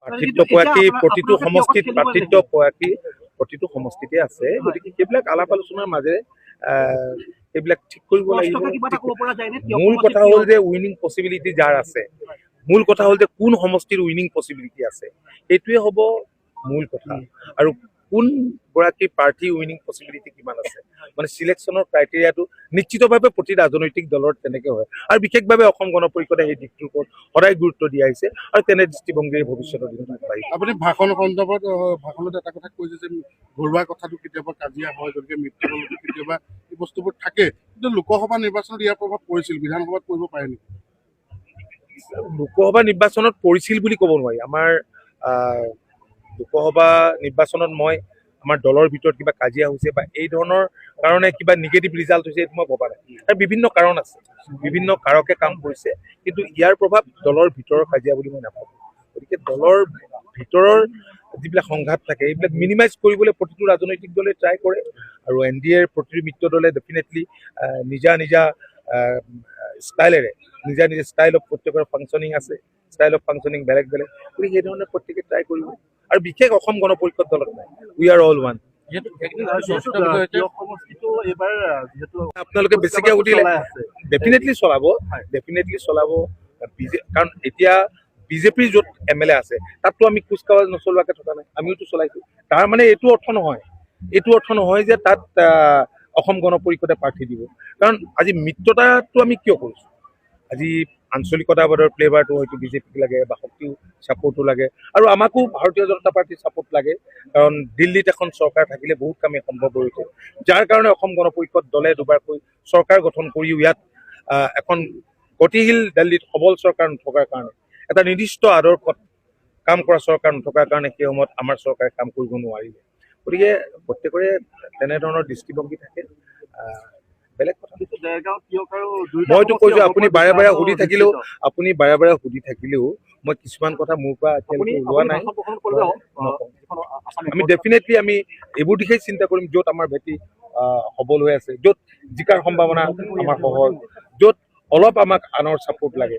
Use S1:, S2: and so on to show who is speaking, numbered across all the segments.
S1: পাৰ্থিত্ব পোৱাকি প্ৰতিটো সমষ্টিত পাৰ্থিত্ব পোৱাকি প্ৰতিটো সমষ্টিতে আছে গতিকে সেইবিলাক আলাপ আলোচনাৰ মাজেৰে সেইবিলাক ঠিক কৰিব লাগিব মূল কথা হ'ল যে উইনিং পচিবিলিটি যাৰ আছে মূল কথা হ'ল যে কোন সমষ্টিৰ উইনিং পচিবিলিটি আছে সেইটোৱে হ'ব মূল কথা আৰু কোন গৰাকী প্ৰাৰ্থী উইনিং পচিবিলিটি কিমান আছে মানে সিলেকশ্যনৰ ক্ৰাইটেৰিয়াটো নিশ্চিতভাৱে প্ৰতি ৰাজনৈতিক দলৰ তেনেকৈ হয় আৰু বিশেষভাৱে অসম গণ পৰিষদে সেই দিশটোৰ ওপৰত সদায় গুৰুত্ব দিয়া হৈছে আৰু তেনে দৃষ্টিভংগীৰে ভৱিষ্যতৰ দিনত আগবাঢ়িব।
S2: আপুনি ভাষণ সন্দৰ্ভত ভাষণত এটা কথা কৈছে যে ঘৰুৱা কথাটো কেতিয়াবা কাজিয়া হয় গতিকে মৃত্যুবলতো কেতিয়াবা এই বস্তুবোৰ থাকে কিন্তু লোকসভা নিৰ্বাচনত ইয়াৰ প্ৰভাৱ পৰিছিল বিধানসভাত পৰিব পাৰে নেকি?
S1: লোকসভা নিৰ্বাচনত পৰিছিল বুলি ক'ব নোৱাৰি আমাৰ লোকসভা নিৰ্বাচনত মই আমাৰ দলৰ ভিতৰত কিবা কাজিয়া হৈছে বা এই ধৰণৰ কাৰণে কিবা নিগেটিভ ৰিজাল্ট হৈছে এইটো মই ভবা নাই তাৰ বিভিন্ন কাৰণ আছে বিভিন্ন কাৰকে কাম কৰিছে কিন্তু ইয়াৰ প্ৰভাৱ দলৰ ভিতৰৰ কাজিয়া বুলি মই নাভাবোঁ গতিকে দলৰ ভিতৰৰ যিবিলাক সংঘাত থাকে এইবিলাক মিনিমাইজ কৰিবলৈ প্ৰতিটো ৰাজনৈতিক দলে ট্ৰাই কৰে আৰু NDA প্ৰতিটো মিত্ৰ দলে ডেফিনেটলি নিজা নিজা ষ্টাইলেৰে নিজা নিজা ষ্টাইল অফ প্ৰত্যেকৰ ফাংচনিং আছে ষ্টাইল অফ ফাংচনিং বেলেগ বেলেগ গতিকে সেই ধৰণে প্ৰত্যেকে ট্ৰাই কৰিব আৰু বিশেষ অসম গণ পৰিষদ দলত নাই উই আৰ অল ওৱান আপোনালোকে বেছিকে সুধিলে ডেফিনেটলি চলাব কাৰণ এতিয়া বিজেপিৰ য'ত MLA আছে তাততো আমি কুচকাৱাজ নচলোৱাকে থকা নাই আমিওতো চলাইছো তাৰ মানে এইটো অৰ্থ নহয় যে তাত অসম গণ পৰিষদে প্ৰাৰ্থী দিব কাৰণ আজি মিত্ৰতাটো আমি কিয় কৰিছো আজি আঞ্চলিকতাবাদৰ ফ্লেভাৰটো হয়তো বিজেপিক লাগে বা শক্তিও ছাপোৰ্টো লাগে আৰু আমাকো ভাৰতীয় জনতা পাৰ্টিৰ ছাপোৰ্ট লাগে কাৰণ দিল্লীত এখন চৰকাৰ থাকিলে বহুত কামেই সম্ভৱ হৈ উঠে যাৰ কাৰণে অসম গণ পৰিষদ দলে দুবাৰকৈ চৰকাৰ গঠন কৰিও ইয়াত এখন গতিশীল দিল্লীত সবল চৰকাৰ নথকাৰ কাৰণে এটা নিৰ্দিষ্ট আদৰ্শত কাম কৰা চৰকাৰ নথকাৰ কাৰণে সেই সময়ত আমাৰ চৰকাৰে কাম কৰিব নোৱাৰিলে গতিকে প্ৰত্যেকৰে তেনেধৰণৰ দৃষ্টিভংগী থাকে বেলেগ কথা মইতো কৈছো আপুনি বাৰে বাৰে সুধি থাকিলেও মই কিছুমান কথা মোৰ পৰা এতিয়ালৈকে ওলোৱা নাই আমি ডেফিনেটলি আমি এইবোৰ দিশেই চিন্তা কৰিম য'ত আমাৰ ভেটি সবল হৈ আছে য'ত জিকাৰ সম্ভাৱনা আমাৰ সহজ য'ত অলপ আমাক আনৰ ছাপোৰ্ট লাগে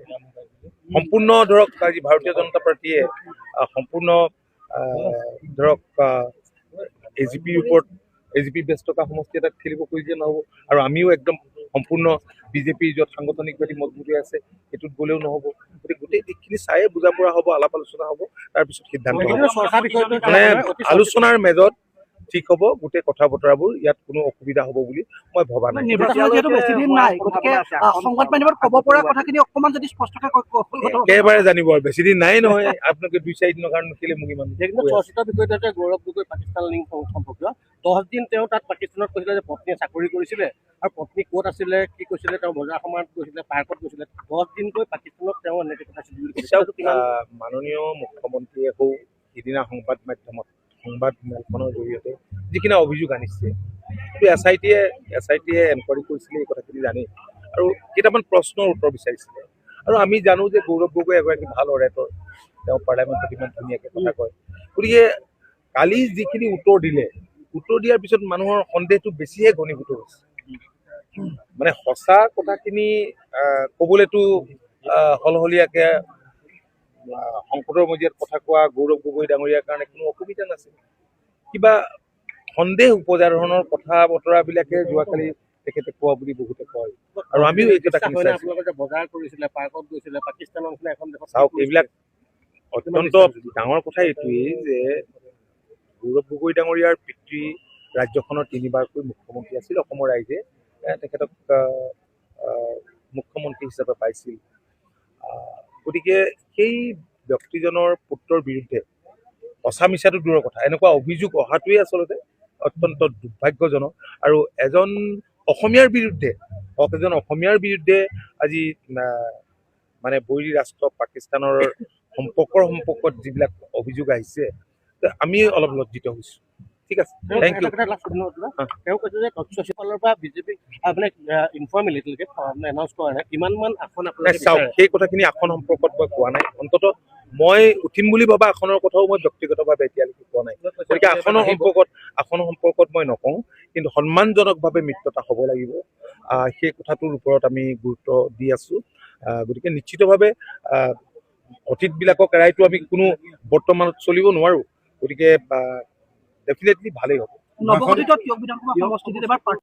S1: সম্পূৰ্ণ ধৰক আজি ভাৰতীয় জনতা পাৰ্টীয়ে সম্পূৰ্ণ ধৰক AGP বেষ্ট থকা সমষ্টি এটাত খেলিব খুজিলে নহ'ব আৰু আমিও একদম সম্পূৰ্ণ বিজেপিৰ য'ত সাংগঠনিকভাৱে মজবুত হৈ আছে সেইটোত গ'লেও নহ'ব গতিকে গোটেই দিশখিনি চায়ে বুজা পৰা হ'ব আলাপ আলোচনা হ'ব তাৰপিছত সিদ্ধান্ত হ'ব মানে আলোচনাৰ মেজত ঠিক হ'ব গোটেই কথা বতৰাবোৰ ইয়াত কোনো অসুবিধা হ'ব বুলি মই ভবা নাই একেবাৰে জানিব আৰু বেছি দিন নাই নহয় আপোনালোকে 2-4 দিনৰ কাৰণে কেলে মোক ইমান
S3: চৰ্চিত বিষয়টো এটা গৌৰৱ গগৈ পাকিস্তান লিংক সম্পৰ্কীয় 10 দিন তেওঁ তাত পাকিস্তানত কৈছিলে যে পত্নীয়ে চাকৰি কৰিছিলে আৰু পত্নী ক'ত আছিলে কি কৈছিলে তেওঁ বজাৰ সমাৰত গৈছিলে পাৰ্কত গৈছিলে 10 দিনকৈ পাকিস্তানত তেওঁ এনেকৈ কথাছিল বুলি কৈছে
S1: মাননীয় মুখ্যমন্ত্ৰীয়ে হওক সিদিনা সংবাদ মেলখনৰ জৰিয়তে যিখিনি অভিযোগ আনিছে কিন্তু SIT-য়ে এনকুৱাৰী কৰিছিলে এই কথাখিনি জানি আৰু কেইটামান প্ৰশ্নৰ উত্তৰ বিচাৰিছিলে আৰু আমি জানো যে গৌৰৱ গগৈ এগৰাকী ভাল অৰেটৰ তেওঁ পাৰ্লামেণ্টত ইমান ধুনীয়াকৈ কথা কয় গতিকে কালি যিখিনি উত্তৰ দিয়াৰ পিছত মানুহৰ সন্দেহটো বেছিহে ঘনীভূত হৈছে মানে সঁচা কথাখিনি ক'বলৈতো সলসলীয়াকে সংকটৰ মজিয়াত কথা কোৱা গৌৰৱ গগৈ ডাঙৰীয়াৰ কাৰণে কোনো অসুবিধা নাছিল কিবা সন্দেহ উপজা ধৰণৰ কথা বতৰাবিলাকে যোৱাকালি তেখেতে কোৱা বুলি বহুতে কয় আৰু আমিও এইটো
S3: বজাৰ কৰিছিলে পাৰ্কত গৈছিলে পাকিস্তানৰ নিচিনা এখন দেশত
S1: চাওক এইবিলাক অত্যন্ত ডাঙৰ কথা এইটোৱেই যে গৌৰৱ গগৈ ডাঙৰীয়াৰ পিতৃ ৰাজ্যখনৰ 3বাৰকৈ মুখ্যমন্ত্ৰী আছিল অসমৰ ৰাইজে তেখেতক মুখ্যমন্ত্ৰী হিচাপে পাইছিল গতিকে সেই ব্যক্তিজনৰ পুত্ৰৰ বিৰুদ্ধে সঁচা মিছাটো দূৰৰ কথা এনেকুৱা অভিযোগ অহাটোৱে আচলতে অত্যন্ত দুৰ্ভাগ্যজনক আৰু এজন অসমীয়াৰ বিৰুদ্ধে আজি মানে বৈৰী ৰাষ্ট্ৰ পাকিস্তানৰ সম্পৰ্কত যিবিলাক অভিযোগ আহিছে আমি অলপ লজ্জিত হৈছো ঠিক আছে থেংক ইউ
S3: তেওঁ কৈছে যে তথ্যচিপালৰ পৰা বিজেপি মানে ইনফৰ্মেল এতিয়ালৈকে এনাউন্স কৰা নাই কিমানমান আসন
S1: চাওক সেই কথাখিনি আসন সম্পৰ্কত মই কোৱা নাই অন্ততঃ মই উঠিম বুলি ভবা আসনৰ কথাও মই ব্যক্তিগতভাৱে এতিয়ালৈকে কোৱা নাই গতিকে আসনৰ সম্পৰ্কত মই নকওঁ কিন্তু সন্মানজনকভাৱে মিত্ৰতা হ'ব লাগিব সেই কথাটোৰ ওপৰত আমি গুৰুত্ব দি আছো গতিকে নিশ্চিতভাৱে অতীতবিলাকক এৰাইতো আমি কোনো বৰ্তমানত চলিব নোৱাৰো। গতিকে ডেফিনেটলি ভালেই হ'ব।
S4: নৱগঠিত তিয়ক বিধানসভা সমষ্টিত এবাৰ